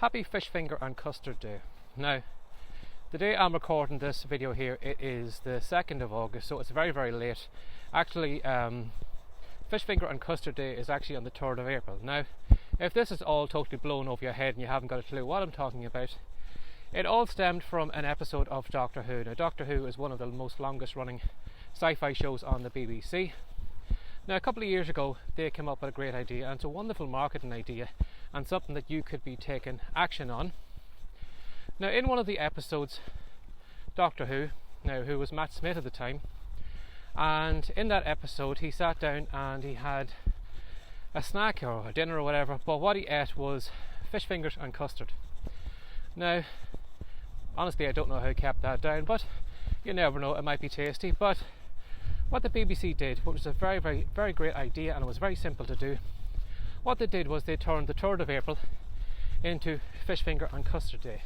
Happy Fish Finger and Custard Day. Now, the day I'm recording this video here, it is the 2nd of August, so it's very, very late. Actually, Fish Finger and Custard Day is actually on the 3rd of April. Now, if this is all totally blown over your head and you haven't got a clue what I'm talking about, it all stemmed from an episode of Doctor Who. Now, Doctor Who is one of the most longest running sci-fi shows on the BBC. Now, a couple of years ago, they came up with a great idea, and it's a wonderful marketing idea and something that you could be taking action on. Now, in one of the episodes, Doctor Who, who was Matt Smith at the time, and in that episode he sat down and he had a snack or a dinner or whatever, but what he ate was fish fingers and custard. Now, honestly, I don't know how he kept that down, but you never know, it might be tasty. But what the BBC did, which was a very, very, very great idea, and it was very simple to do, what they did was they turned the 3rd of April into Fish Finger and Custard Day.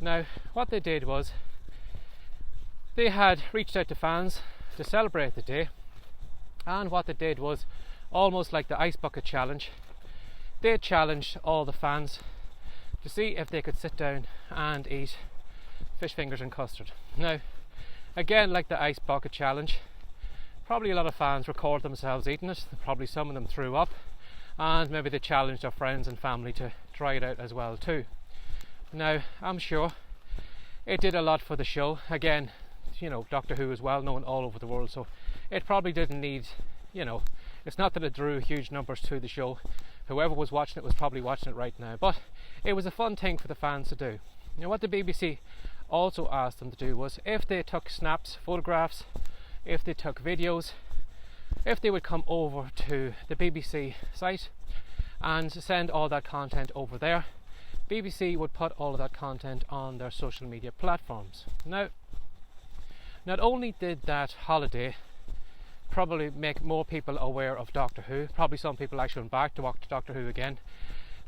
Now, what they did was they had reached out to fans to celebrate the day, and what they did was, almost like the Ice Bucket Challenge, they challenged all the fans to see if they could sit down and eat fish fingers and custard. Now, again, like the Ice Bucket Challenge, probably a lot of fans record themselves eating it. Probably some of them threw up, and maybe they challenged their friends and family to try it out as well too. Now, I'm sure it did a lot for the show. Again, you know, Doctor Who is well known all over the world, so it probably didn't need, it's not that it drew huge numbers to the show. Whoever was watching it was probably watching it right now, but it was a fun thing for the fans to do. Now, what the BBC also asked them to do was, if they took snaps, photographs, if they took videos, if they would come over to the BBC site and send all that content over there, BBC would put all of that content on their social media platforms. Now, not only did that holiday probably make more people aware of Doctor Who, probably some people actually went back to watch Doctor Who again,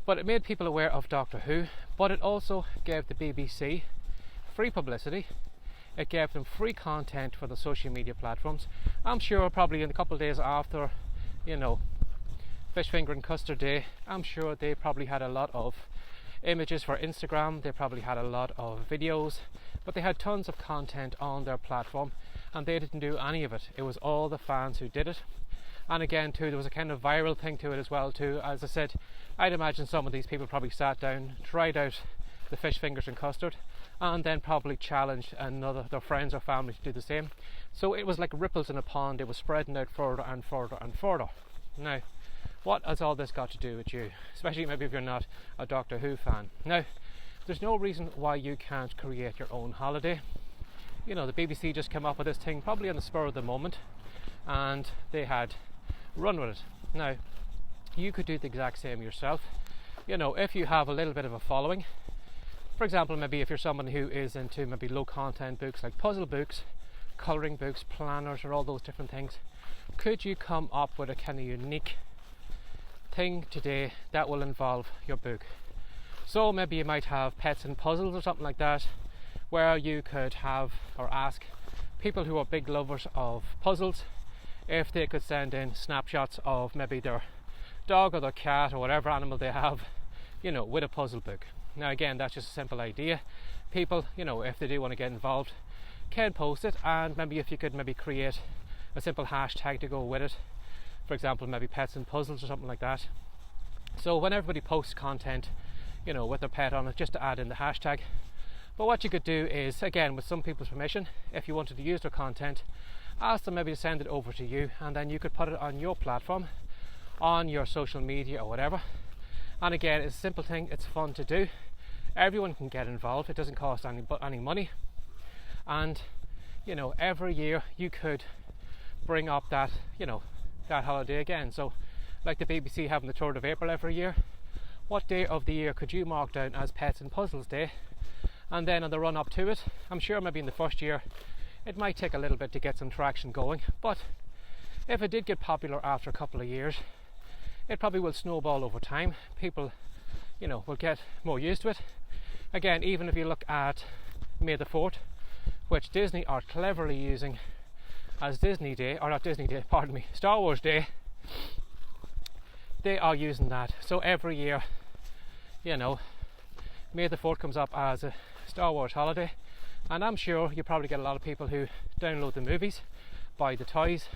but it made people aware of Doctor Who, but it also gave the BBC free publicity. It gave them free content for the social media platforms. I'm sure probably in a couple of days after, Fish Finger and Custard Day, I'm sure they probably had a lot of images for Instagram, they probably had a lot of videos, but they had tons of content on their platform, and they didn't do any of it. It was all the fans who did it. And again too, there was a kind of viral thing to it as well too. As I said, I'd imagine some of these people probably sat down, tried out the fish fingers and custard, and then probably challenged their friends or family to do the same. So it was like ripples in a pond. It was spreading out further and further and further. Now, what has all this got to do with you? Especially maybe if you're not a Doctor Who fan. Now, there's no reason why you can't create your own holiday. The BBC just came up with this thing probably on the spur of the moment, and they had run with it. Now, you could do the exact same yourself. If you have a little bit of a following, for example, maybe if you're someone who is into maybe low content books like puzzle books, colouring books, planners, or all those different things, could you come up with a kind of unique thing today that will involve your book? So maybe you might have pets and puzzles or something like that, where you could have or ask people who are big lovers of puzzles if they could send in snapshots of maybe their dog or their cat or whatever animal they have, with a puzzle book. Now, again, that's just a simple idea. People, if they do want to get involved, can post it, and maybe if you could maybe create a simple hashtag to go with it, for example, maybe pets and puzzles or something like that. So when everybody posts content, with their pet on it, just to add in the hashtag. But what you could do is, again, with some people's permission, if you wanted to use their content, ask them maybe to send it over to you, and then you could put it on your platform, on your social media or whatever. And again, it's a simple thing, it's fun to do. Everyone can get involved, it doesn't cost any money. And, every year you could bring up that, that holiday again. So, like the BBC having the 3rd of April every year, what day of the year could you mark down as Pets and Puzzles Day? And then on the run up to it, I'm sure maybe in the first year it might take a little bit to get some traction going, but if it did get popular after a couple of years, it probably will snowball over time. People, will get more used to it. Again, even if you look at May the 4th, which Disney are cleverly using as Disney Day, or not Disney Day, pardon me, Star Wars Day, they are using that. So every year, May the 4th comes up as a Star Wars holiday, and I'm sure you probably get a lot of people who download the movies, buy the toys,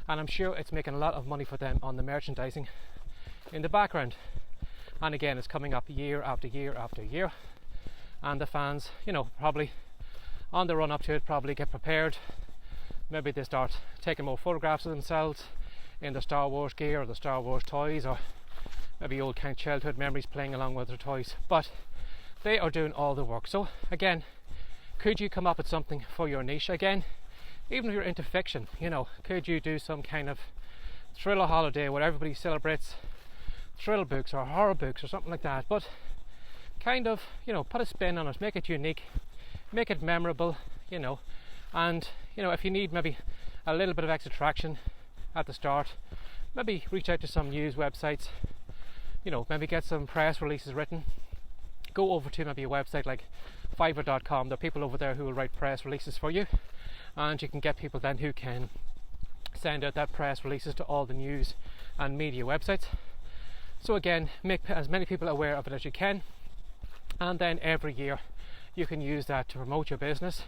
and I'm sure it's making a lot of money for them on the merchandising in the background. And again, it's coming up year after year after year, and the fans, probably on the run up to it, probably get prepared. Maybe they start taking more photographs of themselves in the Star Wars gear or the Star Wars toys, or maybe old kind of childhood memories playing along with their toys. But they are doing all the work. So again, could you come up with something for your niche? Again, even if you're into fiction, could you do some kind of thriller holiday where everybody celebrates thrill books or horror books or something like that, but kind of, put a spin on it, make it unique, make it memorable, and if you need maybe a little bit of extra traction at the start, maybe reach out to some news websites, maybe get some press releases written. Go over to maybe a website like Fiverr.com. There are people over there who will write press releases for you, and you can get people then who can send out that press releases to all the news and media websites. So again, make as many people aware of it as you can, and then every year you can use that to promote your business,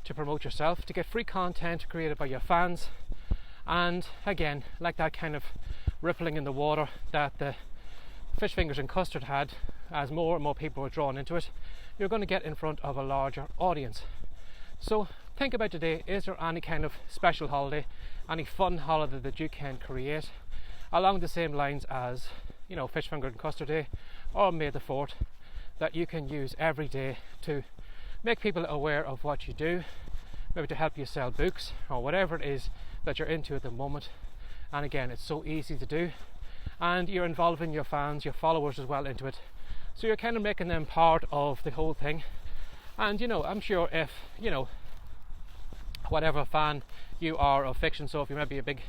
to promote yourself, to get free content created by your fans, and again, like that kind of rippling in the water that the Fish Fingers and Custard had, as more and more people were drawn into it, you're going to get in front of a larger audience. So think about today, is there any kind of special holiday, any fun holiday that you can create along the same lines as, Fish Finger and Custard Day or May the 4th, that you can use every day to make people aware of what you do, maybe to help you sell books or whatever it is that you're into at the moment. And again, it's so easy to do, and you're involving your fans, your followers as well into it, so you're kind of making them part of the whole thing. And I'm sure if whatever fan you are of fiction, so if you might be a big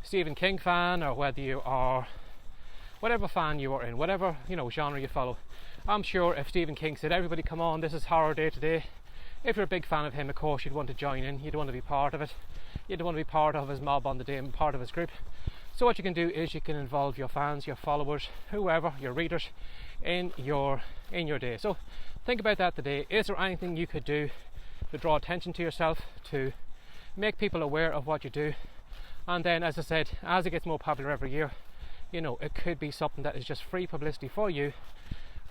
Stephen King fan, or whether you are whatever fan you are in, whatever genre you follow, I'm sure if Stephen King said, everybody come on, this is horror day today, if you're a big fan of him, of course you'd want to join in, you'd want to be part of it, you'd want to be part of his mob on the day and part of his group. So what you can do is you can involve your fans, your followers, whoever, your readers in your day. So think about that today. Is there anything you could do to draw attention to yourself, to make people aware of what you do? And then, as I said, as it gets more popular every year, it could be something that is just free publicity for you,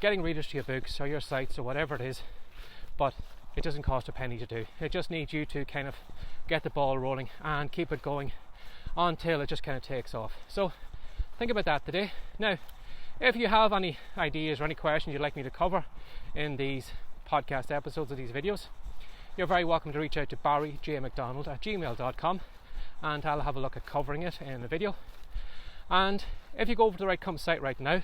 getting readers to your books or your sites or whatever it is, but it doesn't cost a penny to do. It just needs you to kind of get the ball rolling and keep it going until it just kind of takes off. So think about that today. Now, if you have any ideas or any questions you'd like me to cover in these podcast episodes of these videos, you're very welcome to reach out to barryjmcdonald@gmail.com, and I'll have a look at covering it in a video. And if you go over to the WriteCome site right now,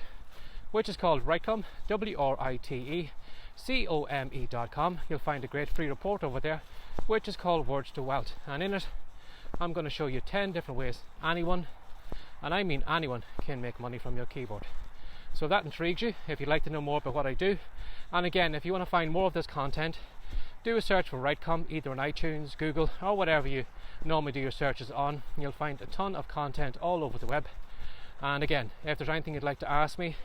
which is called WriteCome, WriteCome.com, you'll find a great free report over there, which is called Words to Wealth. And in it, I'm going to show you 10 different ways anyone, and I mean anyone, can make money from your keyboard. So if that intrigues you, if you'd like to know more about what I do, and again, if you want to find more of this content, do a search for WriteCome, either on iTunes, Google, or whatever you normally do your searches on. You'll find a ton of content all over the web. And again, if there's anything you'd like to ask me,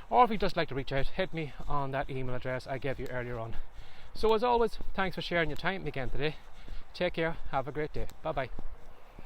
or if you'd just like to reach out, hit me on that email address I gave you earlier on. So as always, thanks for sharing your time again today. Take care, have a great day. Bye bye.